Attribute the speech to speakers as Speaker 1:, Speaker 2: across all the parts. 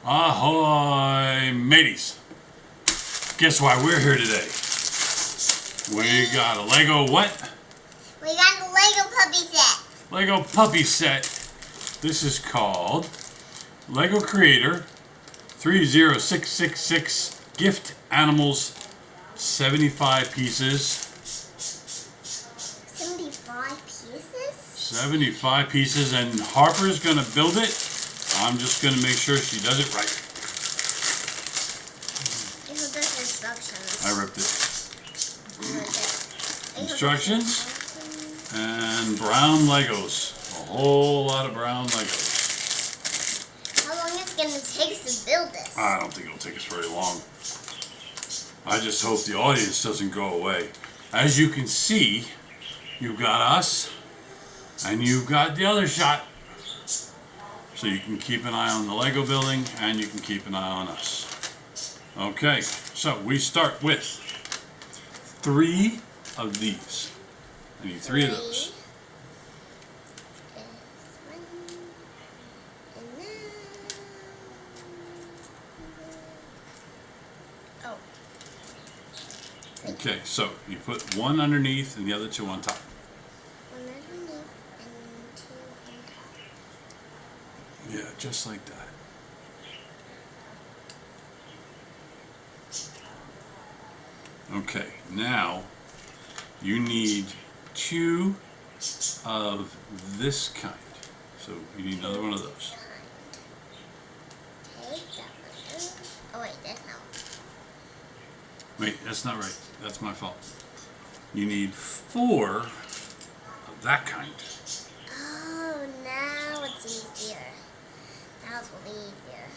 Speaker 1: Ahoy, mateys. Guess why we're here today? We got a Lego what?
Speaker 2: We got the Lego puppy set.
Speaker 1: Lego puppy set. This is called Lego Creator 30666 Gift Animals 75 pieces.
Speaker 2: 75 pieces?
Speaker 1: 75 pieces, and Harper's going to build it. I'm just going to make sure she does it right.
Speaker 2: There's instructions.
Speaker 1: I ripped it. Instructions and brown Legos. A whole lot of brown Legos.
Speaker 2: How long is it going to take us to build this?
Speaker 1: I don't think it'll take us very long. I just hope the audience doesn't go away. As you can see, you've got us and you've got the other shot. So you can keep an eye on the Lego building and you can keep an eye on us. Okay, so we start with 3 of these. I need 3 of those.
Speaker 2: Oh.
Speaker 1: Okay, so you put 1 underneath and the other 2 on top.
Speaker 2: 1 underneath and 2 on top.
Speaker 1: Yeah, just like that. Okay, now you need 2 of this kind. So you need another one of those.
Speaker 2: Okay, that one. Oh wait, that's not one.
Speaker 1: Wait, that's not right. That's my fault. You need 4 of that kind.
Speaker 2: Oh, now it's easier. Now it's really easier.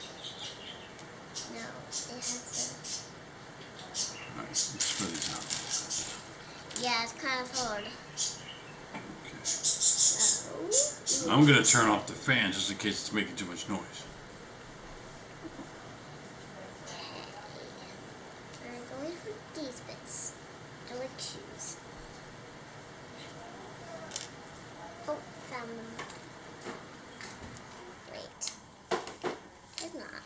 Speaker 2: No, it has
Speaker 1: Alright, let's spread these out.
Speaker 2: to... Yeah, it's kind of hard.
Speaker 1: Okay.
Speaker 2: So...
Speaker 1: I'm going to turn off the fan just in case it's making too much noise.
Speaker 2: Okay. I'm going for these bits. They're like shoes. Oh, found them. Wait. It's not.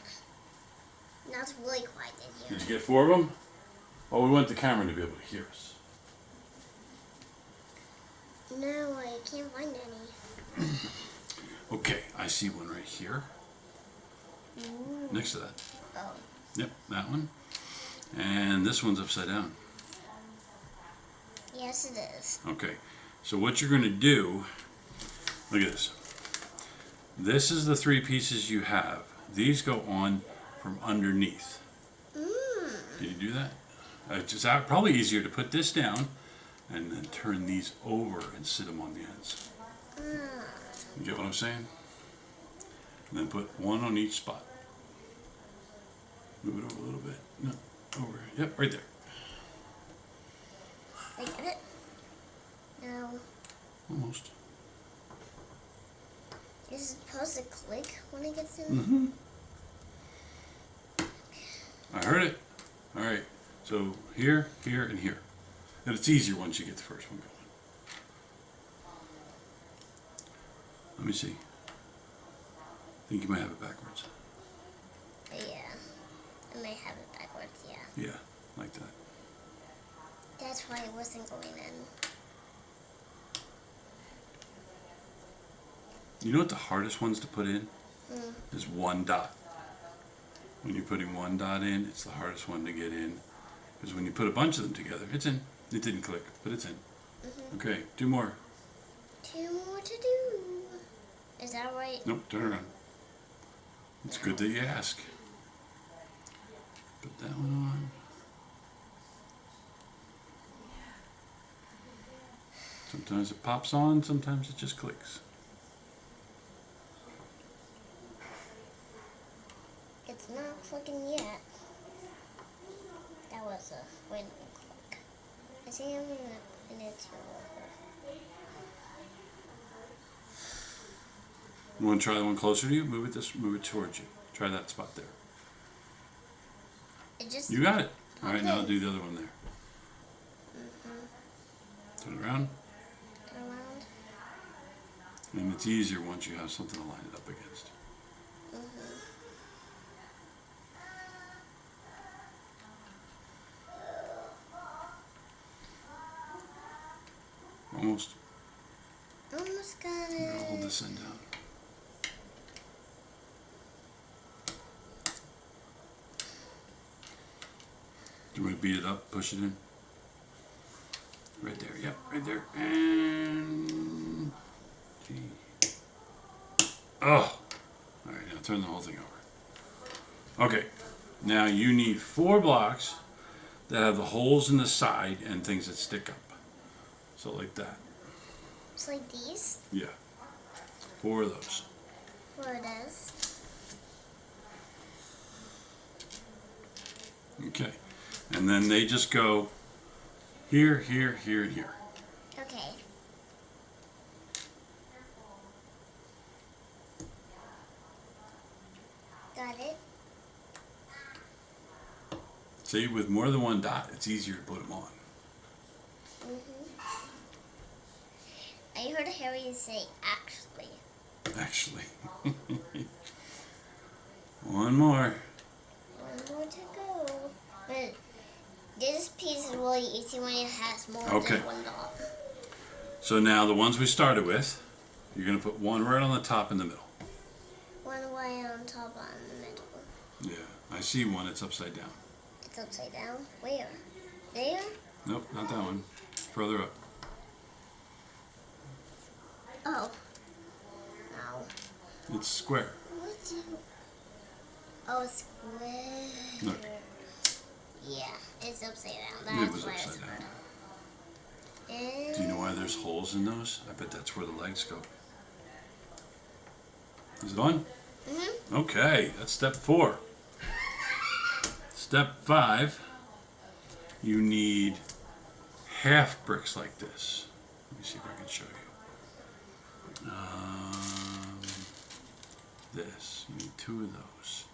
Speaker 2: Now it's really quiet in here.
Speaker 1: Did you get 4 of them? Oh, we want the camera to be able to hear us.
Speaker 2: No, I can't find any.
Speaker 1: Okay, I see one right here.
Speaker 2: Ooh.
Speaker 1: Next to that.
Speaker 2: Oh.
Speaker 1: Yep, that one. And this one's upside down.
Speaker 2: Yes, it is.
Speaker 1: Okay, so what you're going to do, look at this. This is the 3 pieces you have. These go on from underneath. Can you do that? It's probably easier to put this down and then turn these over and sit them on the ends. You get what I'm saying? And then put 1 on each spot. Move it over a little bit. No, over. Yep, right there.
Speaker 2: I get it? No.
Speaker 1: Almost.
Speaker 2: Is it supposed to click when it gets in?
Speaker 1: Mm-hmm. I heard it. All right. So here, here, and here. And it's easier once you get the first one going. Let me see. I think you might have it backwards.
Speaker 2: Yeah. I may have it backwards, yeah.
Speaker 1: Yeah, like that.
Speaker 2: That's why it wasn't going in.
Speaker 1: You know what the hardest ones to put in? Is 1 dot. When you're putting 1 dot in, it's the hardest one to get in. Because when you put a bunch of them together, it's in. It didn't click, but it's in. Okay, 2 more.
Speaker 2: 2 more to do. Is that right?
Speaker 1: Nope, turn around. It's good that you ask. Put that one on. Sometimes it pops on, sometimes it just clicks.
Speaker 2: It's not clicking yet. That was a random click. I think I'm gonna put it over.
Speaker 1: You want to try the one closer to you? Move it towards you. Try that spot there.
Speaker 2: It just...
Speaker 1: You got it. All right,
Speaker 2: Okay.
Speaker 1: now I'll do the other one there. Turn it around.
Speaker 2: Around.
Speaker 1: And it's easier once you have something to line it up against. almost.
Speaker 2: Almost got
Speaker 1: I'm
Speaker 2: it.
Speaker 1: gonna hold this end down. Do you want to beat it up? Push it in. Right there. Yep, right there. And G. Oh. All right, now turn the whole thing over. Okay. Now you need 4 blocks that have the holes in the side and things that stick up. So like that.
Speaker 2: It's like these.
Speaker 1: Yeah. 4 of those.
Speaker 2: 4 of those.
Speaker 1: Okay. And then they just go here, here, here, and here.
Speaker 2: Okay. Got it.
Speaker 1: See, with more than one dot, it's easier to put them on.
Speaker 2: I heard Harry say actually.
Speaker 1: Actually. One more.
Speaker 2: One more to go. But this piece is really easy when it has more
Speaker 1: Okay.
Speaker 2: than one dot.
Speaker 1: So now the ones we started with, you're going to put one right on the top in the middle.
Speaker 2: One way on top, one in the middle.
Speaker 1: Yeah, I see one. It's upside down.
Speaker 2: It's upside down. Where? There?
Speaker 1: Nope, not that one. Further up.
Speaker 2: Oh. No.
Speaker 1: It's square.
Speaker 2: What's you? Oh, square.
Speaker 1: Look.
Speaker 2: Yeah, it's upside down. That's
Speaker 1: It was
Speaker 2: why
Speaker 1: upside
Speaker 2: it's
Speaker 1: down.
Speaker 2: And
Speaker 1: Do you know why there's holes in those? I bet that's where the legs go. Is it on?
Speaker 2: Mm-hmm.
Speaker 1: Okay, that's step 4. Step 5, you need half bricks like this. Let me see if I can show you. This, you need 2 of those.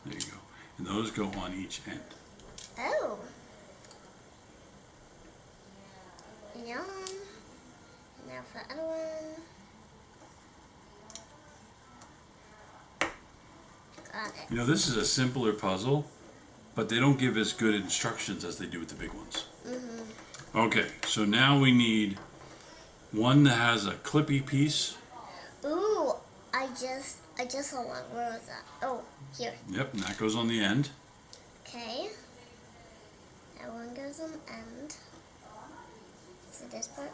Speaker 1: There you go. And those go on each end.
Speaker 2: Oh. Yum. Now for the other one. Got it.
Speaker 1: You know, this is a simpler puzzle, but they don't give as good instructions as they do with the big ones.
Speaker 2: Mm-hmm.
Speaker 1: Okay, so now we need one that has a clippy piece.
Speaker 2: Ooh, I just saw one. Where was that? Oh, here.
Speaker 1: Yep, and that goes on the end.
Speaker 2: Okay. That one goes on the end. So this part.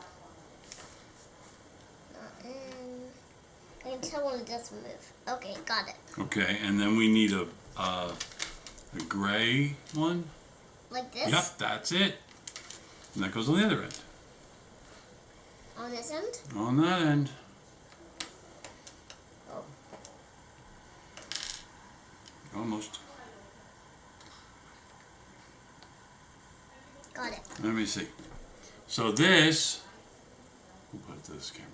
Speaker 2: Not in. I can tell when it doesn't move. Okay, got it.
Speaker 1: Okay, and then we need a gray one.
Speaker 2: Like this?
Speaker 1: Yep, that's it. And that goes on the other end.
Speaker 2: On this end?
Speaker 1: On that end.
Speaker 2: Oh.
Speaker 1: Almost.
Speaker 2: Got it.
Speaker 1: Let me see. So this, we'll put it to this camera.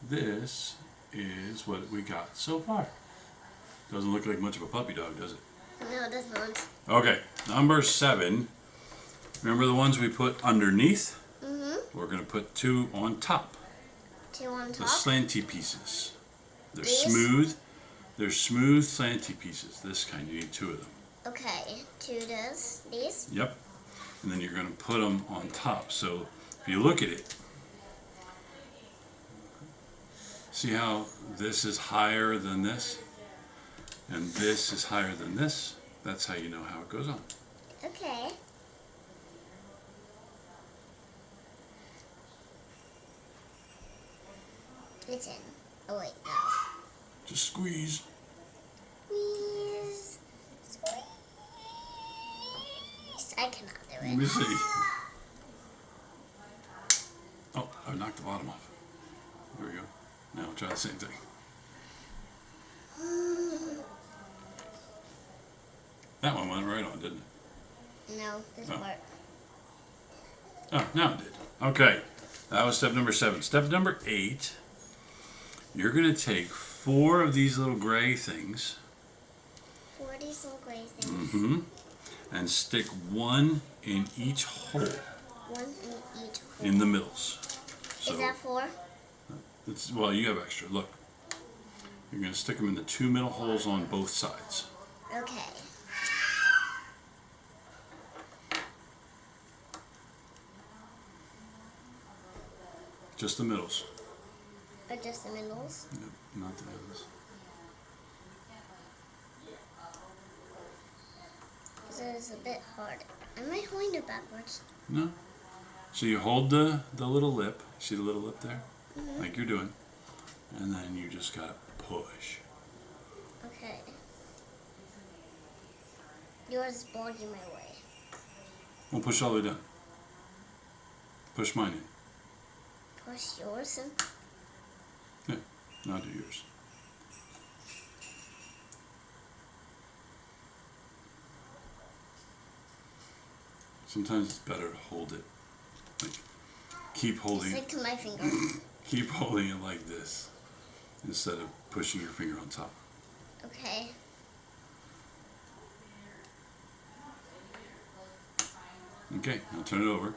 Speaker 1: This is what we got so far. Doesn't look like much of a puppy dog, does it?
Speaker 2: No, it does not.
Speaker 1: Okay, number 7. Remember the ones we put underneath?
Speaker 2: Mm-hmm.
Speaker 1: We're going to put 2 on top.
Speaker 2: 2 on
Speaker 1: The
Speaker 2: top.
Speaker 1: slanty pieces. They're
Speaker 2: These?
Speaker 1: smooth. They're smooth slanty pieces. This kind, you need 2 of them.
Speaker 2: Okay, 2 does. These?
Speaker 1: Yep. And then you're going to put them on top. So if you look at it, see how this is higher than this? And this is higher than this? That's how you know how it goes on.
Speaker 2: Okay. It's in. Oh wait, no.
Speaker 1: Just squeeze.
Speaker 2: Squeeze. Squeeze. I cannot do
Speaker 1: Let me
Speaker 2: it.
Speaker 1: see. Oh, I knocked the bottom off. There we go. Now we'll try the same thing. That one went right on, didn't it?
Speaker 2: No, this
Speaker 1: Oh.
Speaker 2: part.
Speaker 1: Oh, now it did. Okay. That was step number 7. Step number 8. You're going to take 4 of these little gray things.
Speaker 2: 40 some gray things.
Speaker 1: Mm-hmm. And stick 1 in each hole
Speaker 2: 1 in each hole.
Speaker 1: in the middles. So
Speaker 2: Is that 4?
Speaker 1: it's, well, you have extra. Look. You're going to stick them in the 2 middle holes on both sides.
Speaker 2: Okay.
Speaker 1: Just the middles.
Speaker 2: Or just the middles?
Speaker 1: Yep, not the middles.
Speaker 2: Because it is a bit hard. Am I holding it backwards?
Speaker 1: No. So you hold the little lip. See the little lip there?
Speaker 2: Mm-hmm.
Speaker 1: Like you're doing. And then you just gotta push.
Speaker 2: Okay. Yours is blocking my way.
Speaker 1: We'll push all the way down. Push mine in.
Speaker 2: Push yours in?
Speaker 1: Yeah, now do yours. Sometimes it's better to hold it. Like, keep holding
Speaker 2: Stick
Speaker 1: it.
Speaker 2: to my finger.
Speaker 1: Keep holding it like this instead of pushing your finger on top.
Speaker 2: Okay.
Speaker 1: Okay, now turn it over.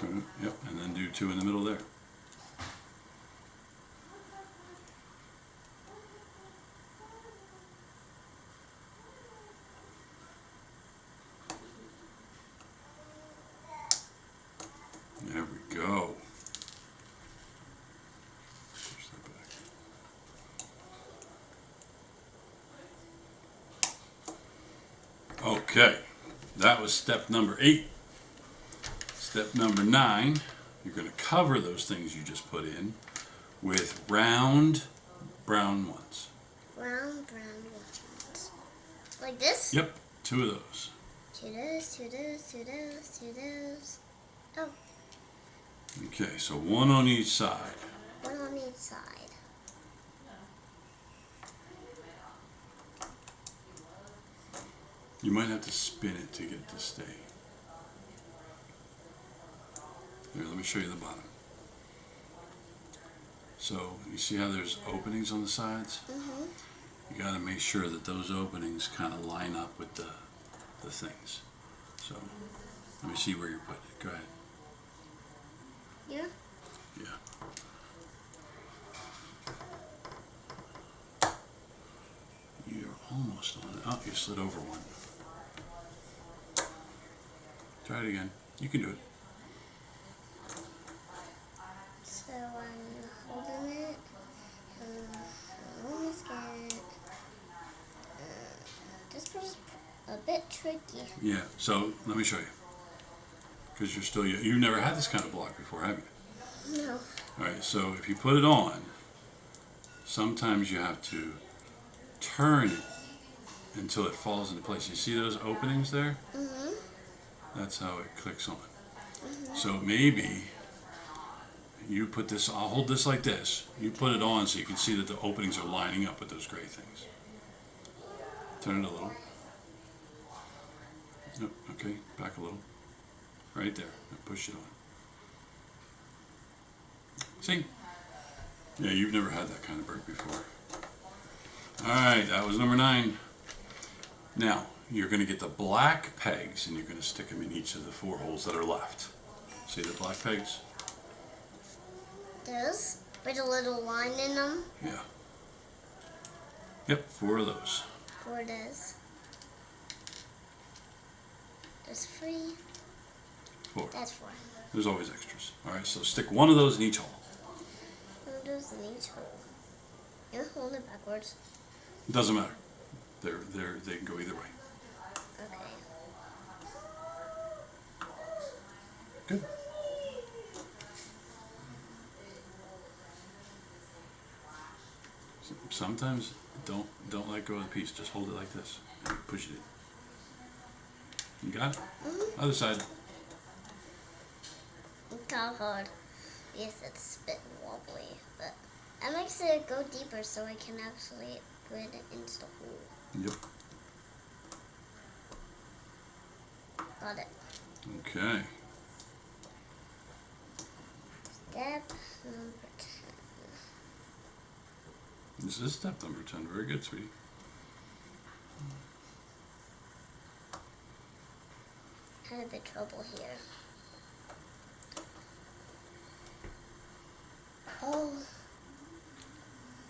Speaker 1: Turn it, yep, and then do 2 in the middle there. There we go. Push that back. Okay, that was step number 8. Step number 9, you're going to cover those things you just put in with round brown ones.
Speaker 2: Round, brown ones. Like this?
Speaker 1: Yep, 2 of those.
Speaker 2: 2 those, 2 those, 2 those, 2 those. Oh,
Speaker 1: Okay, so 1 on each side.
Speaker 2: 1 on each side.
Speaker 1: You might have to spin it to get it to stay. Here, let me show you the bottom. So, you see how there's openings on the sides?
Speaker 2: Mm-hmm.
Speaker 1: You got to make sure that those openings kind of line up with the things. So, let me see where you're putting it. Go ahead.
Speaker 2: Yeah?
Speaker 1: Yeah. You're almost on it. Oh, you slid over one. Try it again. You can do it.
Speaker 2: So I'm holding it. I almost get it. This was a bit tricky.
Speaker 1: Yeah. So, let me show you. Because you're still, you've never had this kind of block before, have you?
Speaker 2: No.
Speaker 1: All right, so if you put it on, sometimes you have to turn it until it falls into place. You see those openings there?
Speaker 2: Mm-hmm.
Speaker 1: That's how it clicks on.
Speaker 2: Mm-hmm.
Speaker 1: So maybe you put this, I'll hold this like this. You put it on so you can see that the openings are lining up with those gray things. Turn it a little. Yep, okay, back a little. Right there. Now push it on. See? Yeah, you've never had that kind of bird before. Alright, that was number 9. Now, you're going to get the black pegs and you're going to stick them in each of the 4 holes that are left. See the black pegs?
Speaker 2: Those? With a little line in them?
Speaker 1: Yeah. Yep, 4 of those.
Speaker 2: 4 those. There's 3.
Speaker 1: 4.
Speaker 2: That's 4.
Speaker 1: There's always extras. Alright, so stick 1 of those in each hole.
Speaker 2: 1 of those in each hole. You're holding it backwards.
Speaker 1: It doesn't matter. They can go either way.
Speaker 2: Okay.
Speaker 1: Good. Sometimes don't let go of the piece. Just hold it like this and push it in. You got it?
Speaker 2: Mm-hmm.
Speaker 1: Other side.
Speaker 2: It's kind of hard. Yes, it's a bit wobbly, but that makes it go deeper so I can actually put it into the hole.
Speaker 1: Yep.
Speaker 2: Got it.
Speaker 1: Okay.
Speaker 2: Step number 10.
Speaker 1: This is step number 10. Very good, sweetie.
Speaker 2: Had a bit trouble here. Oh,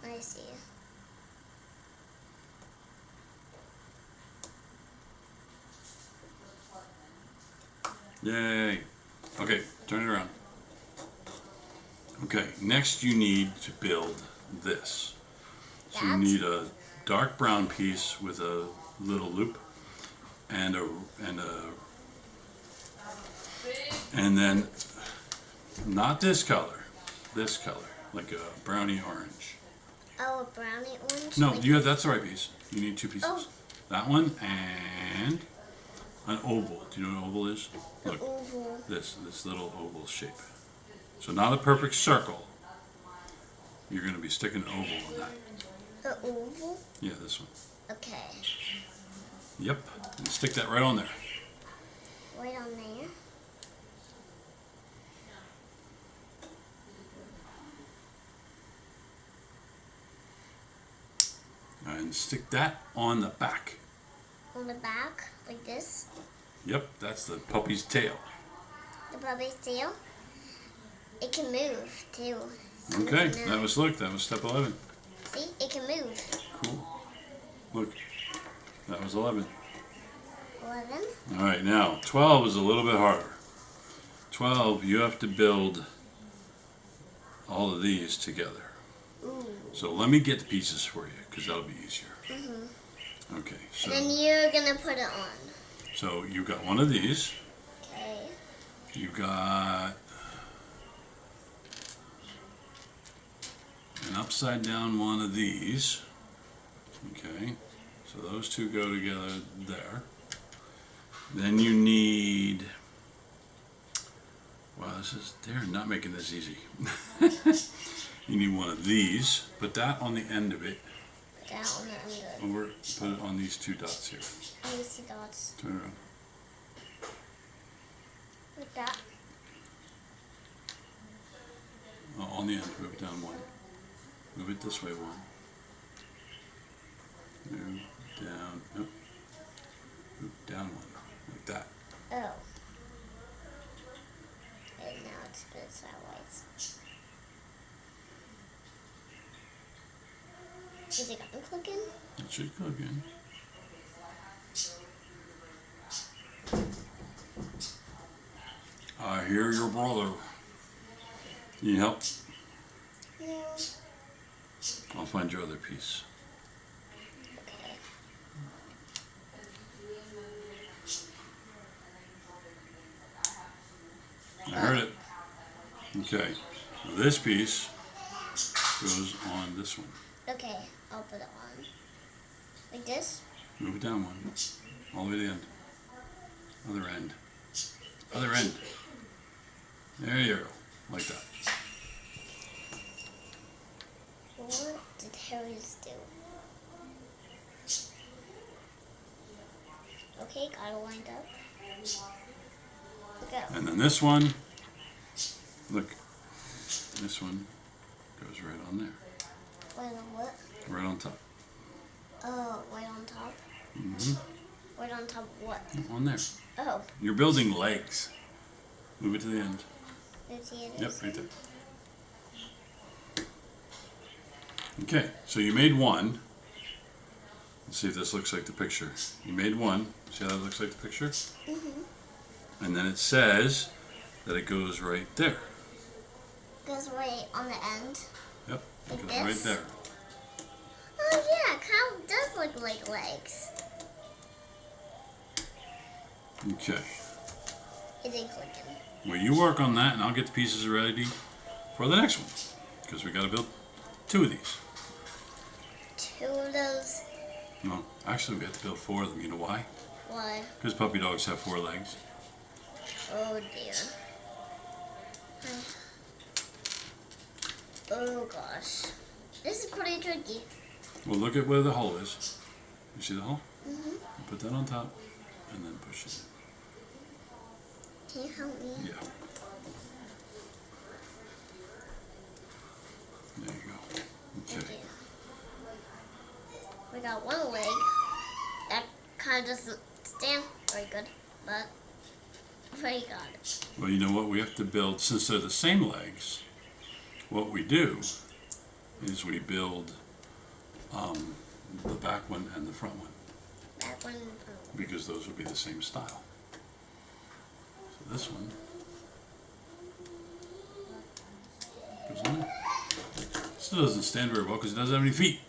Speaker 2: I see.
Speaker 1: Yay. Okay, turn it around. Okay, next you need to build this. So you
Speaker 2: That?
Speaker 1: need a dark brown piece with a little loop and and then not this color, like a brownie orange.
Speaker 2: Oh, a brownie orange?
Speaker 1: No,
Speaker 2: Like,
Speaker 1: that's the right piece. You need two pieces.
Speaker 2: Oh.
Speaker 1: That one and an oval. Do you know what an oval is?
Speaker 2: the
Speaker 1: Look,
Speaker 2: oval.
Speaker 1: this little oval shape. So not a perfect circle. You're going to be sticking an oval on that.
Speaker 2: The oval?
Speaker 1: Yeah, this one.
Speaker 2: Okay.
Speaker 1: Yep. And stick that right on there.
Speaker 2: Right on there.
Speaker 1: And stick that on the back.
Speaker 2: On the back, like this.
Speaker 1: Yep, that's the puppy's tail.
Speaker 2: The puppy's tail. It can move too.
Speaker 1: Okay, that was step 11.
Speaker 2: See, it can move.
Speaker 1: Cool. Look, that was 11.
Speaker 2: 11.
Speaker 1: All right, now 12 is a little bit harder. 12, you have to build all of these together.
Speaker 2: Ooh.
Speaker 1: So let me get the pieces for you, because that'll be easier.
Speaker 2: Mhm.
Speaker 1: Okay,
Speaker 2: And then you're gonna put it on.
Speaker 1: so you got one of these.
Speaker 2: Okay.
Speaker 1: You got an upside down one of these. Okay, so those two go together there. Then you need, wow, they're not making this easy. You need one of these, put that on the end of it,
Speaker 2: Put that on the end.
Speaker 1: or put it on these two dots here.
Speaker 2: These dots.
Speaker 1: Turn around.
Speaker 2: Like that.
Speaker 1: On the end, move it down one. Move it this way one. Move down, nope. Move down one, like that.
Speaker 2: Oh. And now it's split sideways. Is it gonna click in?
Speaker 1: It should go again. I hear your brother. Need help?
Speaker 2: No.
Speaker 1: I'll find your other piece.
Speaker 2: Okay.
Speaker 1: I heard it. Okay. Now this piece goes on this one.
Speaker 2: Okay, I'll put it on. Like this?
Speaker 1: Move it down one. All the way to the end. Other end. Other end. There you go. Like that.
Speaker 2: What did Harry's do? Okay, got it lined up. Go.
Speaker 1: And then this one, look, this one goes right on there.
Speaker 2: Wait on what?
Speaker 1: Right on top.
Speaker 2: Oh, right on top?
Speaker 1: Mm-hmm.
Speaker 2: Right on top of what?
Speaker 1: On there.
Speaker 2: Oh,
Speaker 1: You're building legs. Move it to the end.
Speaker 2: let's see it.
Speaker 1: Yep, right there. Okay, so you made one. Let's see if this looks like the picture. You made one. See how that looks like the picture?
Speaker 2: Mm-hmm.
Speaker 1: And then it says that it goes right there.
Speaker 2: Goes right on the end.
Speaker 1: Yep, it
Speaker 2: Like
Speaker 1: goes
Speaker 2: this?
Speaker 1: right there.
Speaker 2: Oh yeah, kind of does look like legs.
Speaker 1: Okay.
Speaker 2: Is it clicking?
Speaker 1: Well, you work on that, and I'll get the pieces ready for the next one. Because we got to build two of these.
Speaker 2: Two of those.
Speaker 1: No, actually, we have to build four of them. You know why?
Speaker 2: Why?
Speaker 1: Because puppy dogs have 4 legs.
Speaker 2: Oh dear. Oh gosh. This is pretty tricky.
Speaker 1: Well, look at where the hole is. You see the hole?
Speaker 2: Mm-hmm.
Speaker 1: You put that on top, and then push it
Speaker 2: Can you help me?
Speaker 1: in. Yeah. There you go.
Speaker 2: Thank
Speaker 1: Okay.
Speaker 2: you. We got one leg. That kind of doesn't stand very good, but we got it.
Speaker 1: Well, you know what? We have to build, since they're the same legs, what we do is we build the back one and the front one,
Speaker 2: That one.
Speaker 1: because those would be the same style. So this one Goes on there. Still doesn't stand very well because it doesn't have any feet.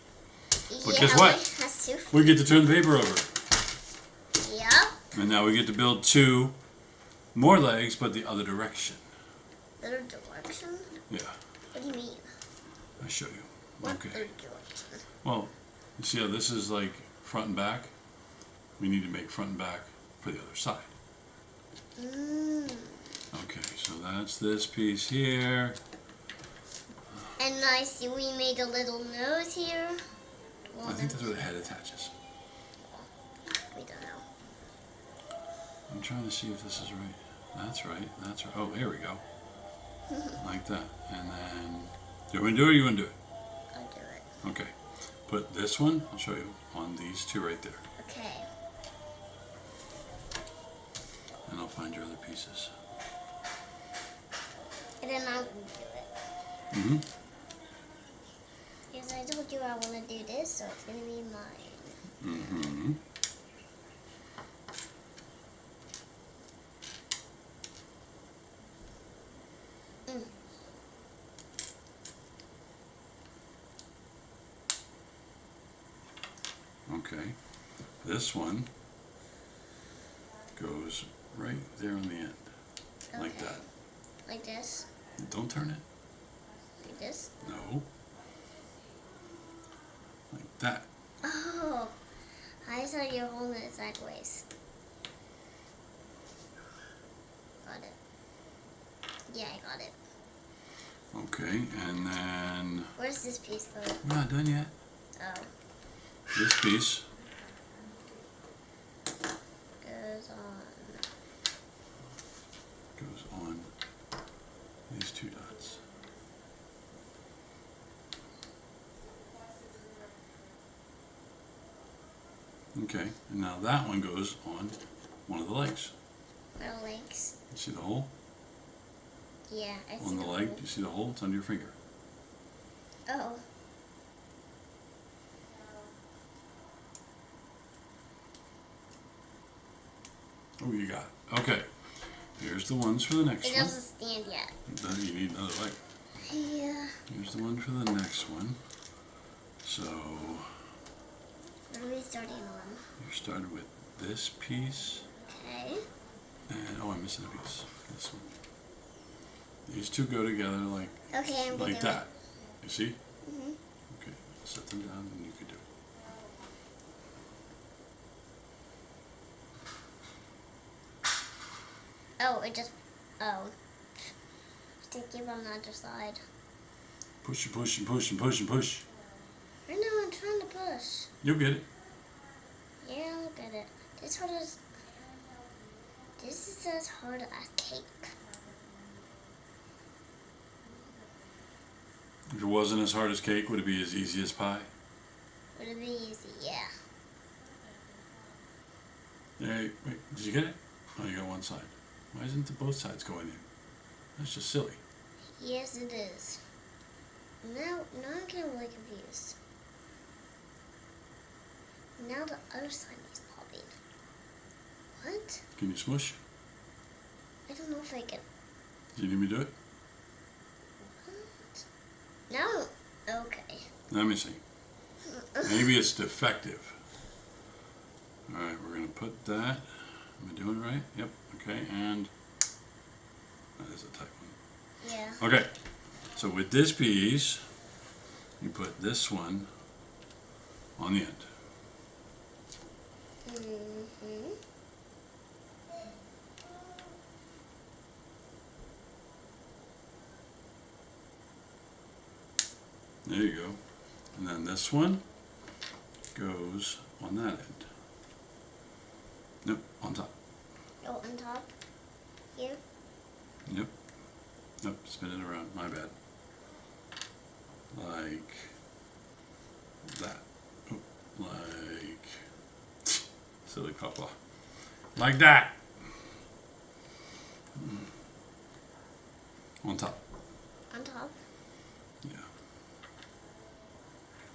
Speaker 1: But
Speaker 2: Yeah,
Speaker 1: guess what?
Speaker 2: Has two.
Speaker 1: We get to turn the paper over.
Speaker 2: Yep.
Speaker 1: And now we get to build 2 more legs, but the other direction.
Speaker 2: Other direction?
Speaker 1: Yeah.
Speaker 2: What do you mean?
Speaker 1: I'll show you.
Speaker 2: What
Speaker 1: Okay.
Speaker 2: other direction?
Speaker 1: Well, you see how this is like front and back? We need to make front and back for the other side. Okay, so that's this piece here.
Speaker 2: And I see we made a little nose here.
Speaker 1: I think that's where the head attaches.
Speaker 2: We don't know.
Speaker 1: I'm trying to see if this is right. That's right. That's right. Oh, here we go. Like that. And then, do you want to do it or you want to do it?
Speaker 2: I'll do it.
Speaker 1: Okay. Put this one, I'll show you, on these 2 right there.
Speaker 2: Okay.
Speaker 1: And I'll find your other pieces.
Speaker 2: And then I'm going to do it.
Speaker 1: Mm-hmm.
Speaker 2: Because I told you I want to do this, so it's going to be mine.
Speaker 1: Mm-hmm. Okay. This one goes right there on the end. Like
Speaker 2: Okay.
Speaker 1: that.
Speaker 2: Like this?
Speaker 1: Don't turn it.
Speaker 2: Like this?
Speaker 1: No. Like that.
Speaker 2: Oh, I thought you were holding it sideways. Got it. Yeah, I got it.
Speaker 1: Okay, and then
Speaker 2: Where's this piece go?
Speaker 1: we're not done yet.
Speaker 2: Oh,
Speaker 1: This piece
Speaker 2: goes
Speaker 1: on these 2 dots. Okay, and now that one goes on one of the legs.
Speaker 2: my legs.
Speaker 1: You see the hole?
Speaker 2: Yeah, I see
Speaker 1: On the
Speaker 2: the
Speaker 1: leg,
Speaker 2: hole.
Speaker 1: do you see the hole? It's under your finger.
Speaker 2: Oh.
Speaker 1: Oh, you got it. Okay, here's the ones for the next
Speaker 2: It
Speaker 1: one.
Speaker 2: doesn't stand yet.
Speaker 1: Then you need another leg.
Speaker 2: Yeah.
Speaker 1: Here's the one for the next one. So
Speaker 2: What are we starting on?
Speaker 1: you're starting with this piece,
Speaker 2: Okay.
Speaker 1: and oh, I'm missing a piece. This one. These 2 go together like
Speaker 2: Okay, I'm gonna
Speaker 1: like
Speaker 2: do
Speaker 1: that. You see?
Speaker 2: Mhm.
Speaker 1: Okay, set them down, and you can do it.
Speaker 2: Oh, it just. Oh. Thinking on the other side.
Speaker 1: Push and push and push and push and push.
Speaker 2: I know, I'm trying to push.
Speaker 1: You'll get it.
Speaker 2: Yeah, I'll get it. This is as hard as cake.
Speaker 1: If it wasn't as hard as cake, would it be as easy as pie?
Speaker 2: Would it be easy? Yeah.
Speaker 1: Hey, wait, did you get it? Oh, you got one side. Why isn't the both sides going in? That's just silly.
Speaker 2: Yes, it is. Now I'm getting really confused. Now the other side needs popping. What?
Speaker 1: Can you smush?
Speaker 2: I don't know if I can.
Speaker 1: Do you need me to do it?
Speaker 2: What? Now, okay.
Speaker 1: Let me see. Maybe it's defective. Alright, we're going to put that. Am I doing it right? Yep. Okay, and that is a tight one.
Speaker 2: Yeah.
Speaker 1: Okay, so with this piece, you put this one on the end.
Speaker 2: Mm-hmm.
Speaker 1: There you go. And then this one goes on that end. Nope, on top.
Speaker 2: Oh, on top? Here?
Speaker 1: Yep. Nope, spin it around. My bad. Like that. Oh, like silly papa. Like that. On top.
Speaker 2: On top?
Speaker 1: Yeah.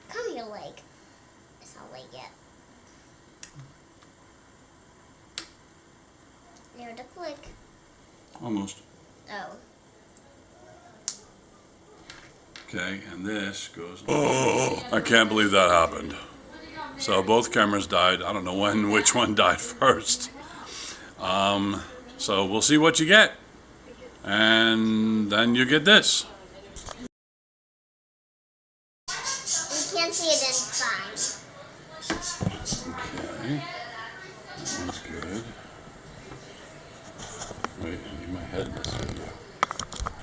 Speaker 2: Come your leg. It's not leg yet. There to click.
Speaker 1: Almost.
Speaker 2: Oh.
Speaker 1: Okay, and this goes. Oh, I can't believe that happened. So both cameras died. I don't know which one died first. So we'll see what you get. And then you get this.
Speaker 2: You can't see it, then it's fine.
Speaker 1: Okay. That one's good. Wait, I need my head in this video.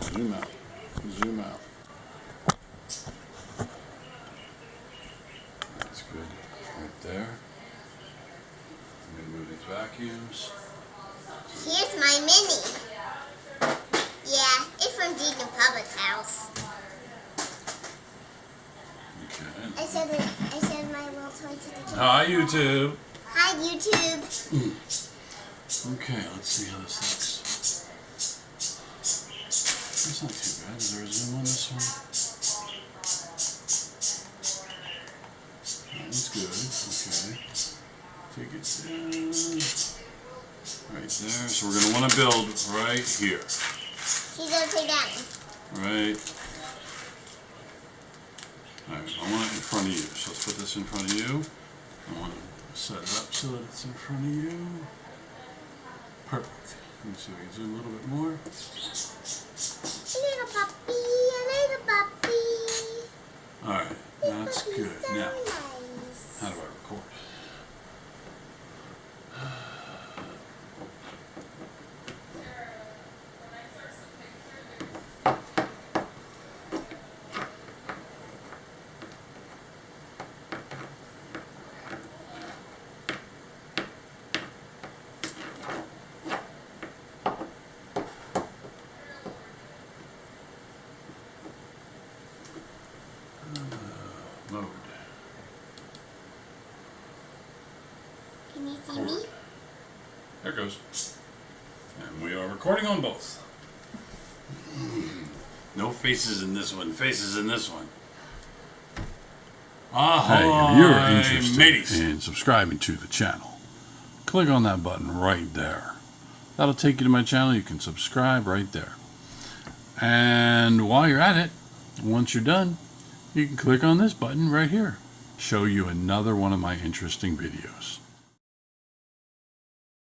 Speaker 1: Zoom out. Zoom out. That's good. Right there. Let me move these vacuums.
Speaker 2: Here's my mini. Yeah, it's from Deacon Public House.
Speaker 1: Okay.
Speaker 2: I said my little toy to the kid.
Speaker 1: Hi, YouTube.
Speaker 2: Hi, YouTube.
Speaker 1: Okay, let's see how this looks. That's not too bad. Is there a zoom on this one? That's good. Okay. Take it down. Right there. So we're going to want to build right here.
Speaker 2: She's upside down.
Speaker 1: Right. Alright, I want it in front of you. So let's put this in front of you. I want to set it up so that it's in front of you. Perfect. Let me see if we can zoom a little bit more.
Speaker 2: A little puppy, a little puppy.
Speaker 1: Alright, that's good.
Speaker 2: So
Speaker 1: Now,
Speaker 2: nice.
Speaker 1: how do I record? Mode.
Speaker 2: Can you see me?
Speaker 1: There it goes. And we are recording on both. No faces in this one, faces in this one.
Speaker 3: Hey, if you're interested
Speaker 1: mateys.
Speaker 3: in subscribing to the channel, click on that button right there. That'll take you to my channel. You can subscribe right there. And while you're at it, once you're done, you can click on this button right here. Show you another one of my interesting videos.